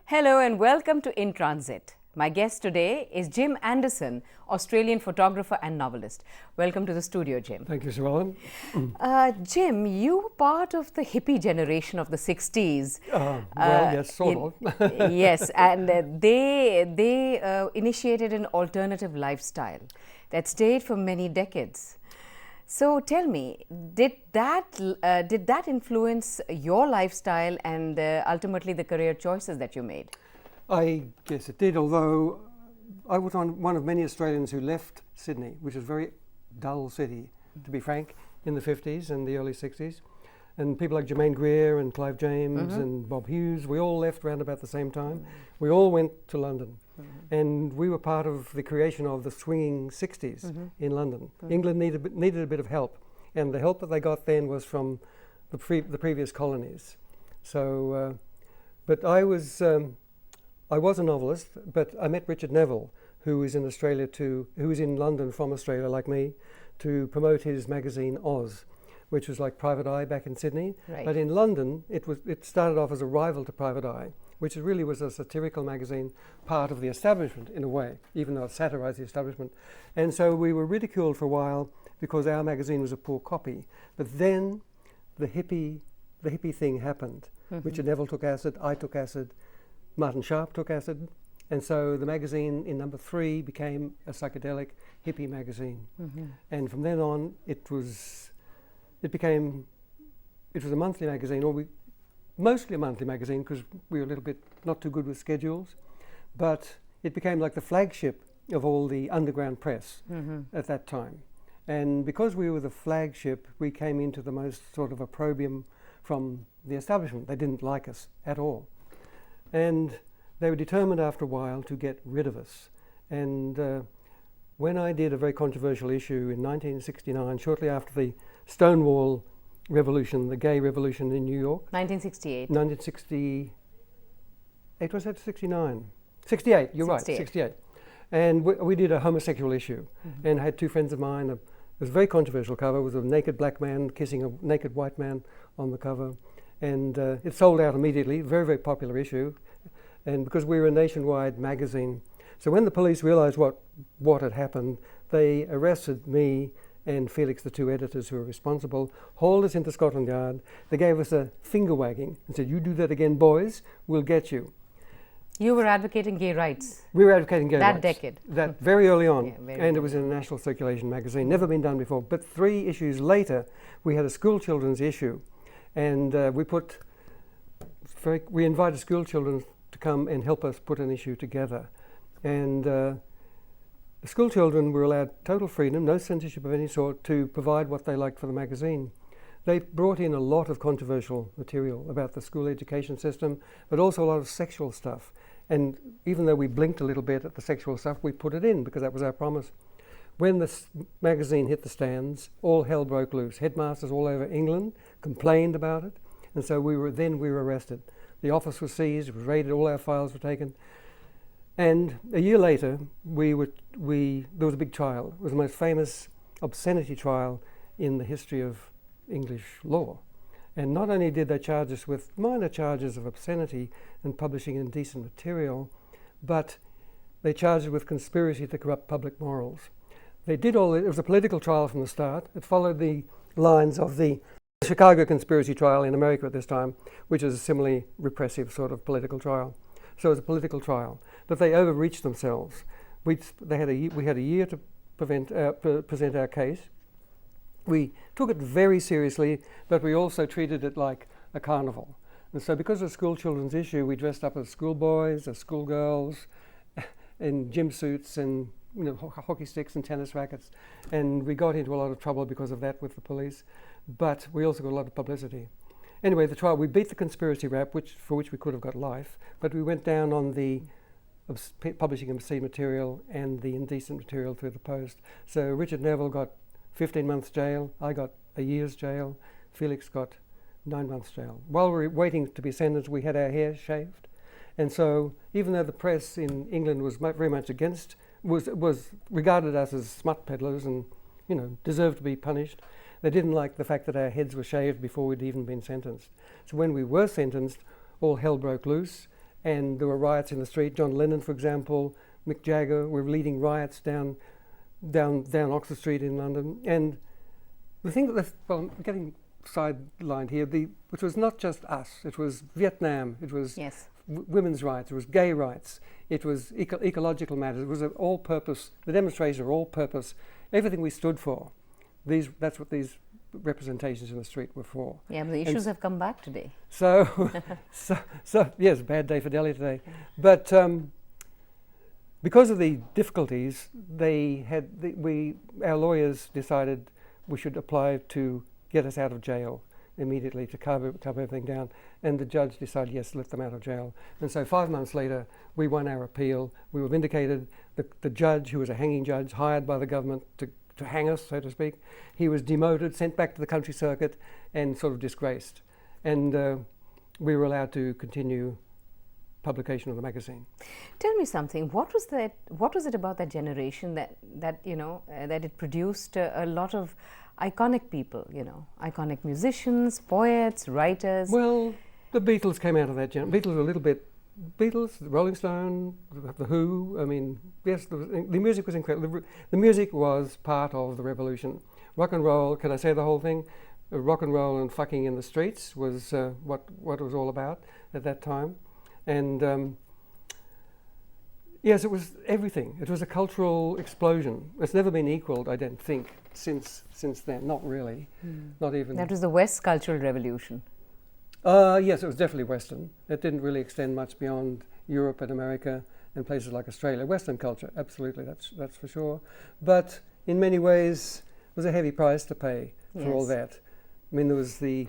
Hello and welcome to In Transit. My guest today is Jim Anderson, Australian photographer and novelist. Welcome to the studio, Jim. Thank you, Sir Ellen. Jim, you were part of the hippie generation of the 60s. Yes, sort of. Yes, and they initiated an alternative lifestyle that stayed for many decades. So tell me, did that influence your lifestyle and ultimately the career choices that you made? I guess it did, although I was one of many Australians who left Sydney, which is a very dull city, to be frank, in the 50s and the early 60s. And people like Germaine Greer and Clive James and Bob Hughes, we all left around about the same time. We all went to London. And we were part of the creation of the swinging 60s in London. England needed a bit of help. And the help that they got then was from the previous colonies. So, but I was a novelist, but I met Richard Neville, who is in Australia who is in London from Australia, like me, to promote his magazine Oz, which was like Private Eye back in Sydney. Right. But in London, it started off as a rival to Private Eye, which really was a satirical magazine, part of the establishment in a way, even though it satirized the establishment. And so we were ridiculed for a while because our magazine was a poor copy. But then the hippie thing happened. Richard Neville took acid, I took acid, Martin Sharp took acid, and so the magazine in number 3 became a psychedelic hippie magazine. And from then on, it was a monthly magazine, mostly a monthly magazine because we were a little bit not too good with schedules, but it became like the flagship of all the underground press at that time. And because we were the flagship, we came into the most sort of opprobrium from the establishment. They didn't like us at all. And they were determined after a while to get rid of us. And when I did a very controversial issue in 1969, shortly after the Stonewall Revolution, the gay revolution in New York. 1968. 1968, was that 69? 68, you're 68. Right, 68. And we did a homosexual issue, and I had 2 friends of mine. It was a very controversial cover. It was a naked black man kissing a naked white man on the cover. And it sold out immediately, very, very popular issue. And because we were a nationwide magazine. So when the police realized what had happened, they arrested me and Felix, the 2 editors who were responsible, hauled us into Scotland Yard. They gave us a finger wagging and said, "You do that again, boys, we'll get you." You were advocating gay rights. We were advocating gay rights. That decade. That very early on. Yeah, very and early. It was in a national circulation magazine, never been done before. But 3 issues later, we had a school children's issue. And we invited school children to come and help us put an issue together. And the school children were allowed total freedom, no censorship of any sort, to provide what they liked for the magazine. They brought in a lot of controversial material about the school education system, but also a lot of sexual stuff. And even though we blinked a little bit at the sexual stuff, we put it in because that was our promise. When this magazine hit the stands, all hell broke loose. Headmasters all over England complained about it, and so we were arrested. The office was seized, it was raided, all our files were taken. And a year later, there was a big trial. It was the most famous obscenity trial in the history of English law. And not only did they charge us with minor charges of obscenity and publishing indecent material, but they charged us with conspiracy to corrupt public morals. They did it was a political trial from the start. It followed the lines of the Chicago conspiracy trial in America at this time, which is a similarly repressive sort of political trial. So it was a political trial. But they overreached themselves. We had a year to present our case. We took it very seriously, but we also treated it like a carnival. And so because of the school children's issue, we dressed up as schoolboys, as schoolgirls, in gym suits and hockey sticks and tennis rackets. And we got into a lot of trouble because of that with the police. But we also got a lot of publicity. Anyway, the trial, we beat the conspiracy rap, for which we could have got life, but we went down on the publishing obscene material and the indecent material through the post. So Richard Neville got 15 months jail, I got a year's jail, Felix got 9 months jail. While we were waiting to be sentenced, we had our hair shaved. And so even though the press in England was very much against, was regarded us as smut peddlers and deserved to be punished, They didn't like the fact that our heads were shaved before we'd even been sentenced. So when we were sentenced, all hell broke loose, and there were riots in the street. John Lennon, for example, Mick Jagger were leading riots down Oxford Street in London. And the thing that, well, I'm getting sidelined here, which was not just us, it was Vietnam, it was women's rights, it was gay rights, it was ecological matters, it was an all-purpose, the demonstrations are all-purpose, everything we stood for. That's what these representations in the street were for. Yeah, but the issues have come back today. So yes, bad day for Delhi today. But because of the difficulties, our lawyers decided we should apply to get us out of jail immediately, to cover everything down. And the judge decided, yes, let them out of jail. And so 5 months later, we won our appeal. We were vindicated. The judge, who was a hanging judge, hired by the government to hang us, so to speak, he was demoted, sent back to the country circuit, and sort of disgraced. And we were allowed to continue publication of the magazine. Tell me something. What was it about that generation that it produced a lot of iconic people? Iconic musicians, poets, writers. Well, the Beatles came out of that generation. Beatles were a little bit. Beatles, the Rolling Stone, the Who. I mean, yes, the music was incredible. The music was part of the revolution. Rock and roll. Can I say the whole thing? Rock and roll and fucking in the streets was what it was all about at that time. And yes, it was everything. It was a cultural explosion. It's never been equaled, I don't think, since then. Not really. Not even. That was the West Cultural Revolution. Yes, it was definitely Western. It didn't really extend much beyond Europe and America and places like Australia. Western culture, absolutely, that's for sure. But in many ways, it was a heavy price to pay for all that. I mean, there was the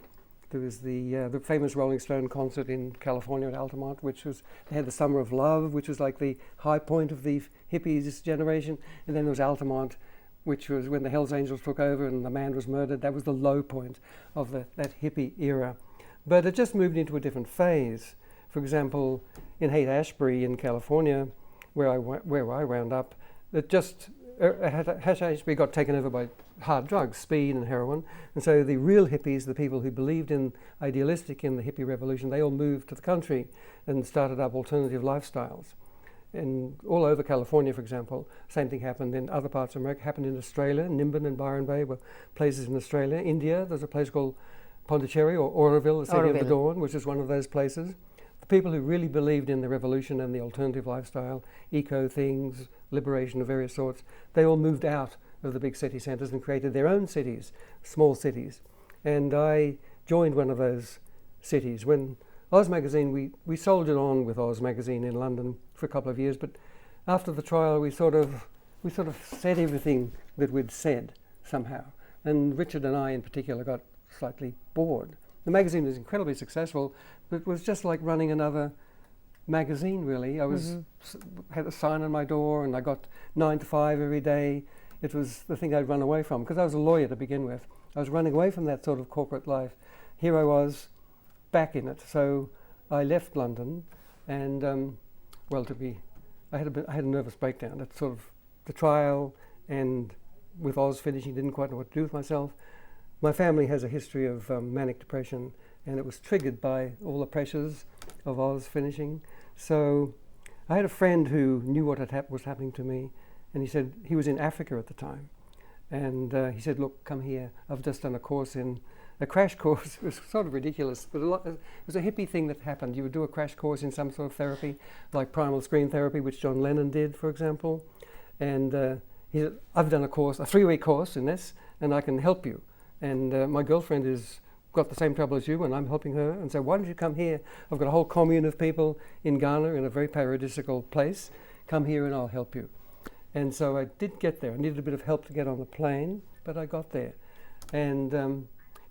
famous Rolling Stone concert in California at Altamont, they had the Summer of Love, which was like the high point of the hippies generation, and then there was Altamont, which was when the Hells Angels took over and the man was murdered. That was the low point of that hippie era. But it just moved into a different phase. For example, in Haight-Ashbury in California, where I wound up, Haight-Ashbury got taken over by hard drugs, speed and heroin. And so the real hippies, the people who believed idealistic in the hippie revolution, they all moved to the country and started up alternative lifestyles. And all over California, for example, same thing happened in other parts of America, happened in Australia. Nimbin and Byron Bay were places in Australia. India, there's a place called Pondicherry or Oroville, the city of the dawn, which is one of those places. The people who really believed in the revolution and the alternative lifestyle, eco things, liberation of various sorts, they all moved out of the big city centres and created their own cities, small cities. And I joined one of those cities. When Oz Magazine, we soldiered on with Oz Magazine in London for a couple of years, but after the trial we sort of said everything that we'd said somehow. And Richard and I in particular got slightly bored. The magazine was incredibly successful, but it was just like running another magazine, really. I had a sign on my door, and I got 9 to 5 every day. It was the thing I'd run away from, because I was a lawyer to begin with. I was running away from that sort of corporate life. Here I was, back in it. So I left London, and I had a nervous breakdown. That's sort of the trial, and with Oz finishing, didn't quite know what to do with myself. My family has a history of manic depression, and it was triggered by all the pressures of Oz finishing. So I had a friend who knew what was happening to me, and he said, he was in Africa at the time, and he said, look, come here. I've just done a crash course. It was sort of ridiculous, but it was a hippie thing that happened. You would do a crash course in some sort of therapy, like primal screen therapy, which John Lennon did, for example. And he said, I've done a 3-week course in this, and I can help you. And my girlfriend has got the same trouble as you, and I'm helping her. And so why don't you come here? I've got a whole commune of people in Ghana in a very paradisical place. Come here and I'll help you. And so I did get there. I needed a bit of help to get on the plane, but I got there. And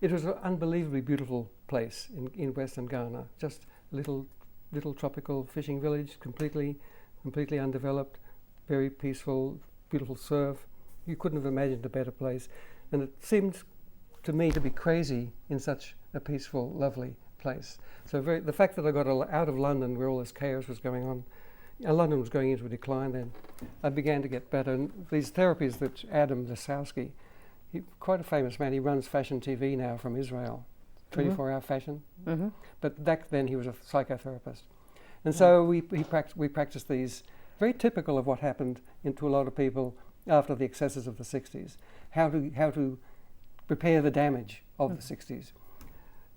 it was an unbelievably beautiful place in Western Ghana. Just a little tropical fishing village, completely undeveloped, very peaceful, beautiful surf. You couldn't have imagined a better place. And it seemed to me to be crazy in such a peaceful, lovely place. So the fact that I got out of London where all this chaos was going on, London was going into a decline then, I began to get better. And these therapies that Adam Zasowski, quite a famous man. He runs fashion TV now from Israel, 24-hour fashion. But back then he was a psychotherapist. And so we practiced these, very typical of what happened to a lot of people after the excesses of the 60s, how to repair the damage of the 60s.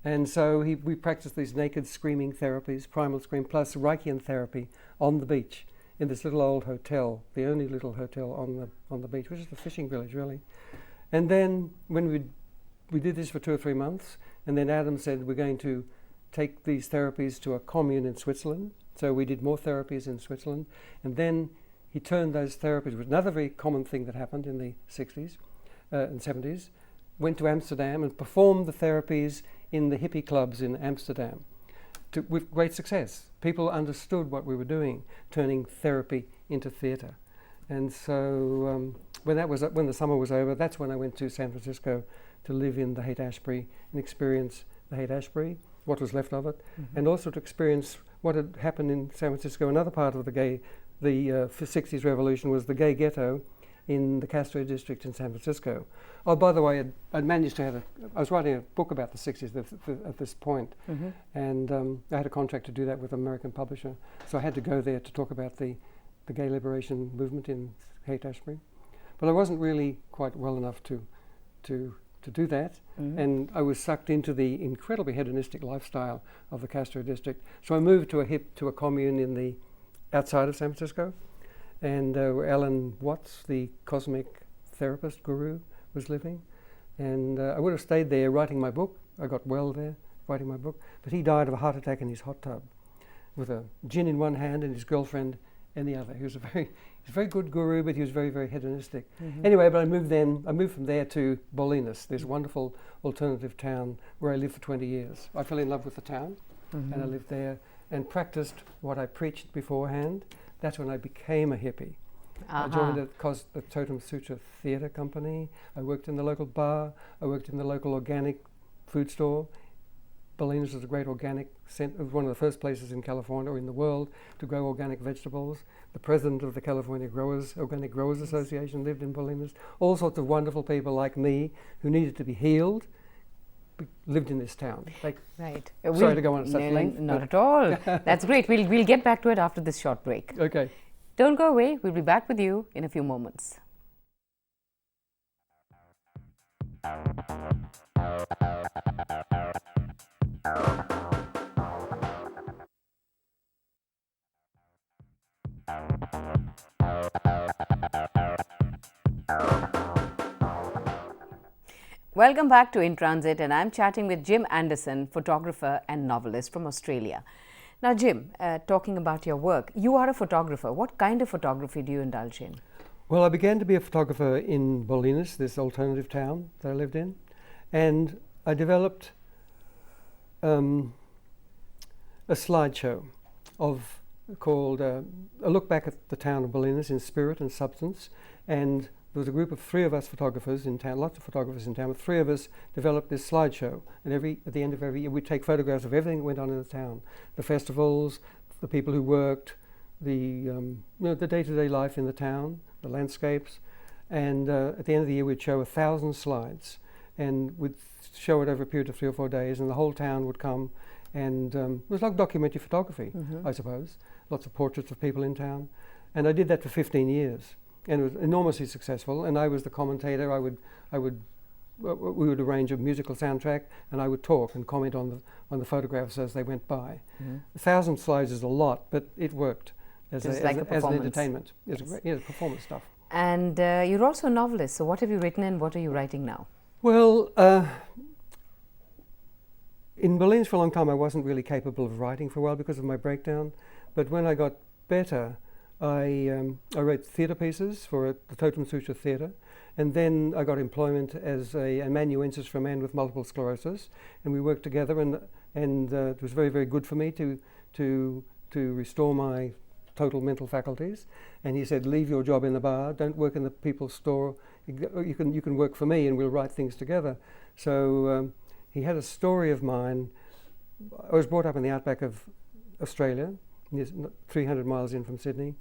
And so we practiced these naked screaming therapies, primal scream, plus Reichian therapy on the beach in this little old hotel, the only little hotel on the beach, which is a fishing village really. And then when we did this for 2 or 3 months, and then Adam said we're going to take these therapies to a commune in Switzerland. So we did more therapies in Switzerland, and then he turned those therapies, which was another very common thing that happened in the 60s and 70s, went to Amsterdam and performed the therapies in the hippie clubs in Amsterdam with great success. People understood what we were doing, turning therapy into theatre. And so when the summer was over, that's when I went to San Francisco to live in the Haight-Ashbury and experience the Haight-Ashbury, what was left of it, and also to experience what had happened in San Francisco. Another part of the 60s revolution was the Gay Ghetto in the Castro district in San Francisco. Oh, by the way, I'd managed to I was writing a book about the 60s at this point, and I had a contract to do that with an American publisher, so I had to go there to talk about the gay liberation movement in Haight-Ashbury. But I wasn't really quite well enough to do that, and I was sucked into the incredibly hedonistic lifestyle of the Castro district. So I moved to a commune outside of San Francisco, and where Alan Watts, the cosmic therapist guru, was living. And I would have stayed there writing my book. I got well there writing my book, but he died of a heart attack in his hot tub with a gin in one hand and his girlfriend in the other. He was a very good guru, but he was very, very hedonistic. Anyway, but I moved from there to Bolinas, this wonderful alternative town where I lived for 20 years. I fell in love with the town, and I lived there and practiced what I preached beforehand. That's when I became a hippie. I joined the Totem Sutra Theatre Company. I worked in the local bar. I worked in the local organic food store. Bolinas was a great organic center. It was one of the first places in California or in the world to grow organic vegetables. The president of the California Organic Growers Association lived in Bolinas. All sorts of wonderful people like me who needed to be healed lived in this town. Right. Sorry to go on at such length. Not at all. That's great. We'll get back to it after this short break. Okay. Don't go away. We'll be back with you in a few moments. Welcome back to In Transit, and I'm chatting with Jim Anderson, photographer and novelist from Australia. Now, Jim, talking about your work, you are a photographer. What kind of photography do you indulge in? Well, I began to be a photographer in Bolinas, this alternative town that I lived in, and I developed a slideshow called A Look Back at the Town of Bolinas in Spirit and Substance. And there was a group of 3 of us photographers in town, lots of photographers in town, but 3 of us developed this slideshow. And at the end of every year, we'd take photographs of everything that went on in the town, the festivals, the people who worked, the day-to-day life in the town, the landscapes. And at the end of the year, we'd show 1,000 slides, and we'd show it over a period of 3 or 4 days, and the whole town would come. And it was like documentary photography, I suppose. Lots of portraits of people in town. And I did that for 15 years. And it was enormously successful. And I was the commentator. We would arrange a musical soundtrack, and I would talk and comment on the photographs as they went by. 1,000 slides is a lot, but it worked as an entertainment. It's performance stuff. And you're also a novelist. So what have you written, and what are you writing now? Well, in Bolinas for a long time, I wasn't really capable of writing for a while because of my breakdown. But when I got better, I wrote theatre pieces for the Totem Sutra Theatre, and then I got employment as an amanuensis for a man with multiple sclerosis, and we worked together, and it was very, very good for me to restore my total mental faculties. And he said, leave your job in the bar, don't work in the people's store, you can work for me and we'll write things together. So he had a story of mine. I was brought up in the outback of Australia, 300 miles in from Sydney,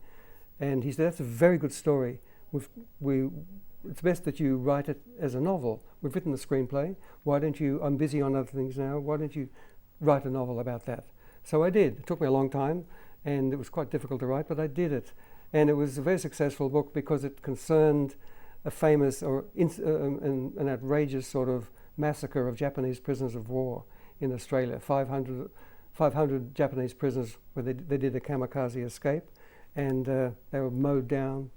and he said, that's a very good story. We it's best that you write it as a novel. We've written the screenplay. Why don't you, I'm busy on other things now, why don't you write a novel about that? So I did. It took me a long time, and it was quite difficult to write, but I did it. And it was a very successful book because it concerned a famous or an outrageous sort of massacre of Japanese prisoners of war in Australia. 500 Japanese prisoners, where they did a kamikaze escape, and they were mowed down,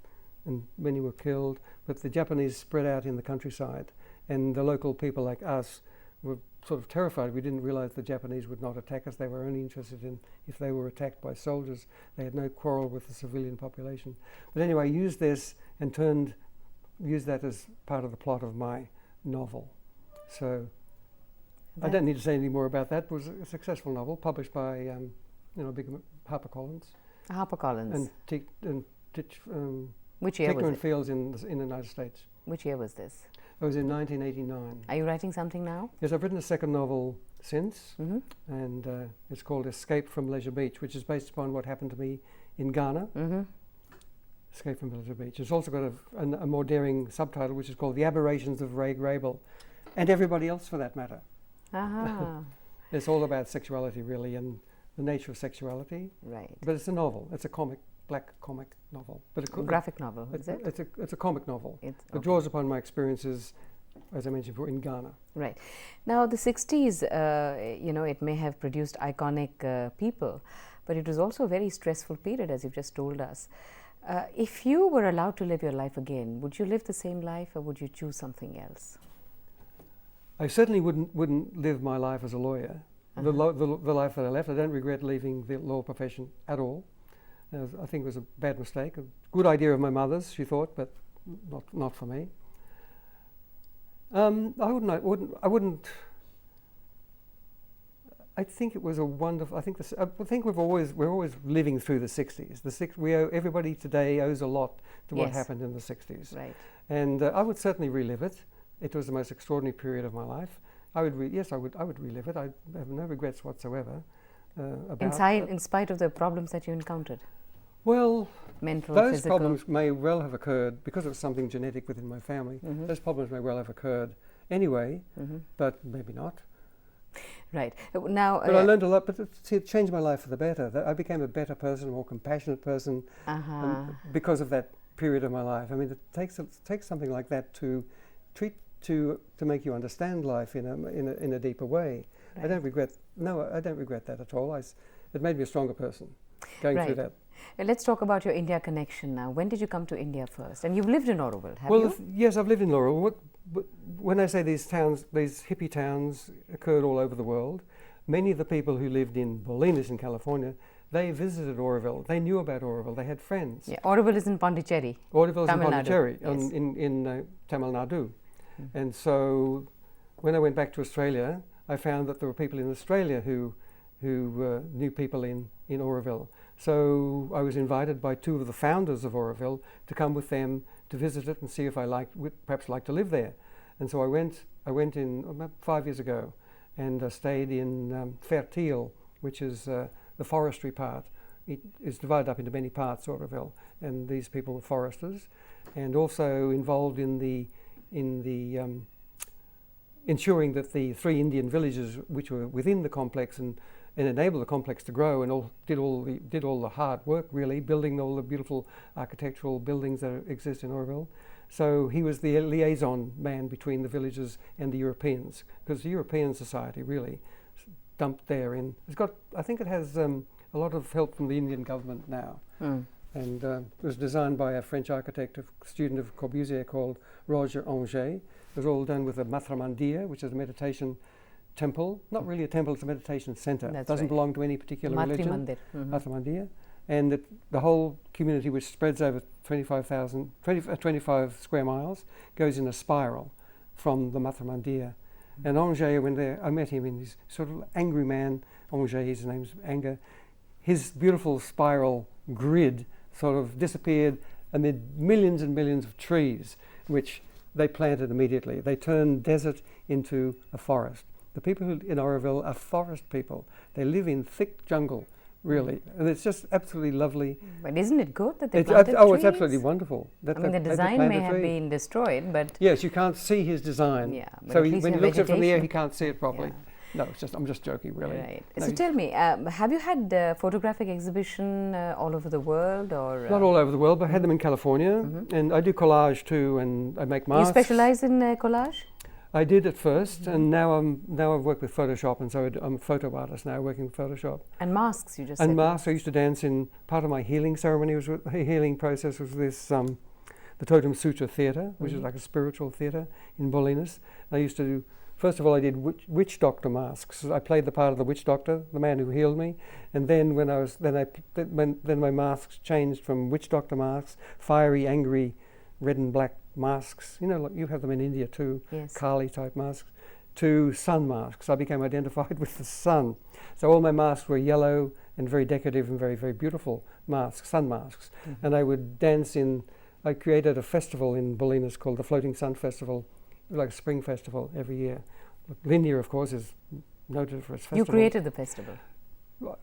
and many were killed. But the Japanese spread out in the countryside, and the local people like us were sort of terrified. We didn't realize the Japanese would not attack us. They were only interested in if they were attacked by soldiers. They had no quarrel with the civilian population. But anyway, I used this and used that as part of the plot of my novel. So I don't need to say any more about that. It was a successful novel published by big HarperCollins. HarperCollins. And which year was Tickler it? and Fields in the United States. Which year was this? It was in 1989. Are you writing something now? Yes, I've written a second novel since, Mm-hmm. and it's called Escape from Leisure Beach, which is based upon what happened to me in Ghana. Mm-hmm. Escape from Leisure Beach. It's also got a more daring subtitle, which is called The Aberrations of Ray Grable, and everybody else for that matter. Aha. It's all about sexuality, really, and the nature of sexuality. Right. But it's a novel. It's a black comic novel. But Graphic novel, is it? It's a comic novel. It It draws upon my experiences, as I mentioned before, in Ghana. Right. Now, the 60s, it may have produced iconic people, but it was also a very stressful period, as you've just told us. If you were allowed to live your life again, would you live the same life, or would you choose something else? I certainly wouldn't live my life as a lawyer. The life that I left, I don't regret leaving the law profession at all. I think it was a bad mistake. A good idea of my mother's, she thought, but not for me. I wouldn't. I think it was a wonderful. I think we're always living through the 60s. Everybody today owes a lot to what Yes. happened in the 60s. Right. And I would certainly relive it. It was the most extraordinary period of my life. I would relive it. I have no regrets whatsoever about it. In spite of the problems that you encountered, Well, mental, those physical. problems may well have occurred because it was something genetic within my family. Mhm. Those problems may well have occurred anyway, Mhm. but maybe not. Right. Now, But I learned a lot, but it changed my life for the better. I became a better person, a more compassionate person because of that period of my life. I mean, it takes something like that to make you understand life in a deeper way. Right. I don't regret that at all. It made me a stronger person going through that. Let's talk about your India connection now. When did you come to India first? And you've lived in Oroville, have Well, you? yes, I've lived in Laurel. When I say these towns, these hippie towns occurred all over the world. Many of the people who lived in Bolinas in California, they visited Oroville. They knew about Oroville. They had friends. Yeah, Oroville is in Pondicherry. Oroville is in Tamil Nadu, Pondicherry, yes. in Tamil Nadu. And so when I went back to Australia, I found that there were people in Australia who knew people in Oroville. So I was invited by two of the founders of Oroville to come with them to visit it and see if I would perhaps like to live there. And so I went in about 5 years ago, and stayed in Fertile, which is the forestry part. It is divided up into many parts, Oroville, and these people were foresters, and also involved in the ensuring that the 3 Indian villages which were within the complex and enable the complex to grow, and did all the hard work, really, building all the beautiful architectural buildings that exist in Oroville. So he was the liaison man between the villages and the Europeans, because the European society really dumped there in. I think it has a lot of help from the Indian government now. And it was designed by a French architect, a student of Corbusier called Roger Angers. It was all done with a Matra Mandir, which is a meditation temple. Not really a temple, it's a meditation center. It doesn't belong to any particular religion. Mandir. Matra Mandir. And the whole community, which spreads over 25 square miles, goes in a spiral from the Matra Mandir. And Angers, when I met him, in his sort of angry man, Angers, his name's Anger, his beautiful spiral grid sort of disappeared amid millions and millions of trees, which they planted immediately. They turned desert into a forest. The people in Oroville are forest people. They live in thick jungle really. And it's just absolutely lovely. But isn't it good that they It's planted it's trees? absolutely wonderful. I mean, the design may have been destroyed, but yes, you can't see his design. yeah. But So at least when you he have looks at it from the air, vegetation. he can't see it properly. Yeah. No, it's just I'm just joking, really. Right. No, So tell me, have you had photographic exhibition all over the world, or not all over the world, but I had them in California, and I do collage too, and I make masks. you specialize in collage? I did at first, and now I've worked with Photoshop, and so I'm a photo artist now, working with Photoshop. And masks, you just And said. masks, I used to dance in. Part of my healing ceremony was healing process was this the Totem Sutra Theatre, which is like a spiritual theatre in Bolinas. I used to do. First of all, I did witch doctor masks. I played the part of the witch doctor, the man who healed me, and then then my masks changed from witch doctor masks, fiery, angry, red and black masks. You know, like you have them in India too, Yes. Kali type masks, to sun masks. I became identified with the sun, so all my masks were yellow and very decorative and very, very beautiful masks, sun masks. And I would dance in. I created a festival in Bolinas called the Floating Sun Festival. Like a spring festival every year. Lindia, of course, is noted for its festival. You created the festival.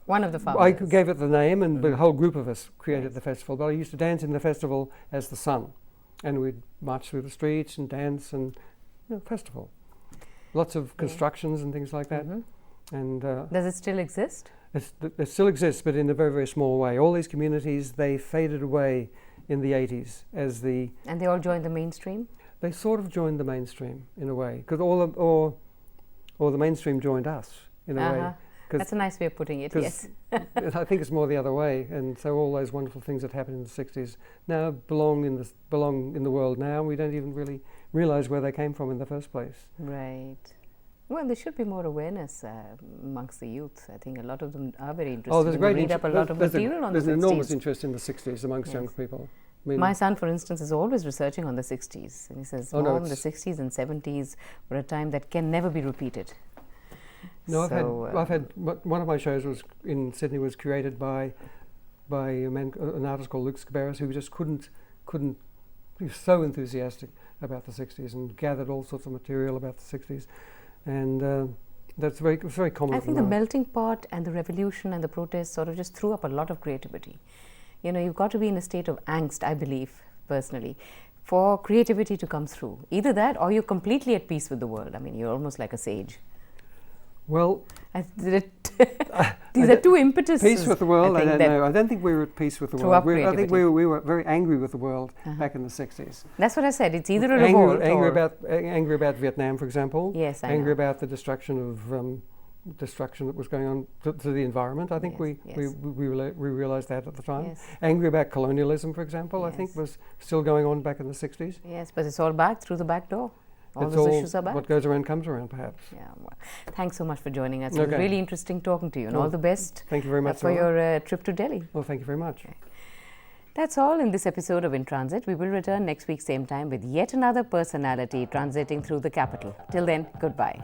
One of the founders. I gave it the name, and the whole group of us created the festival. But I used to dance in the festival as the sun, and we'd march through the streets and dance and festival. Lots of constructions and things like that. And does it still exist? it still exists, but in a very, very small way. All these communities, they faded away in the 80s as the. And they all joined the mainstream? They sort of joined the mainstream in a way, because or the mainstream joined us in a way. That's a nice way of putting it. Yes. I think it's more the other way, and so all those wonderful things that happened in the 60s now belong in the world now. We don't even really realize where they came from in the first place. Right. Well, there should be more awareness amongst the youth. I think a lot of them are very interested. Oh, there's a great read up a lot of material on the 60s. There's an enormous interest in the 60s amongst young people. I mean, my son, for instance, is always researching on the 60s. And he says, Mom, the 60s and 70s were a time that can never be repeated. No, I've had one of my shows was in Sydney was created by an artist called Lok Sabha, who just couldn't. He was so enthusiastic about the 60s and gathered all sorts of material about the 60s, and that's very common. I think the melting pot and the revolution and the protests sort of just threw up a lot of creativity. You know, you've got to be in a state of angst, I believe, personally, for creativity to come through. Either that or you're completely at peace with the world. I mean, you're almost like a sage. Well, these are two impetuses. Peace with the world, I don't know. I don't think we were at peace with the world. I think we were very angry with the world back in the 60s. That's what I said. It's either a revolt angry about Vietnam, for example. Yes, I angry know. about the destruction that was going on to the environment. I think we realized that at the time. Yes. Angry about colonialism, for example, I think was still going on back in the 60s. Yes, but it's all back through the back door. All It's those all issues are back. what goes around comes around, perhaps. Yeah. Well, thanks so much for joining us. It was really interesting talking to you, and all the best. Thank you very much for your trip to Delhi. Well, thank you very much. Okay. That's all in this episode of In Transit. We will return next week same time with yet another personality transiting through the capital. Till then, goodbye.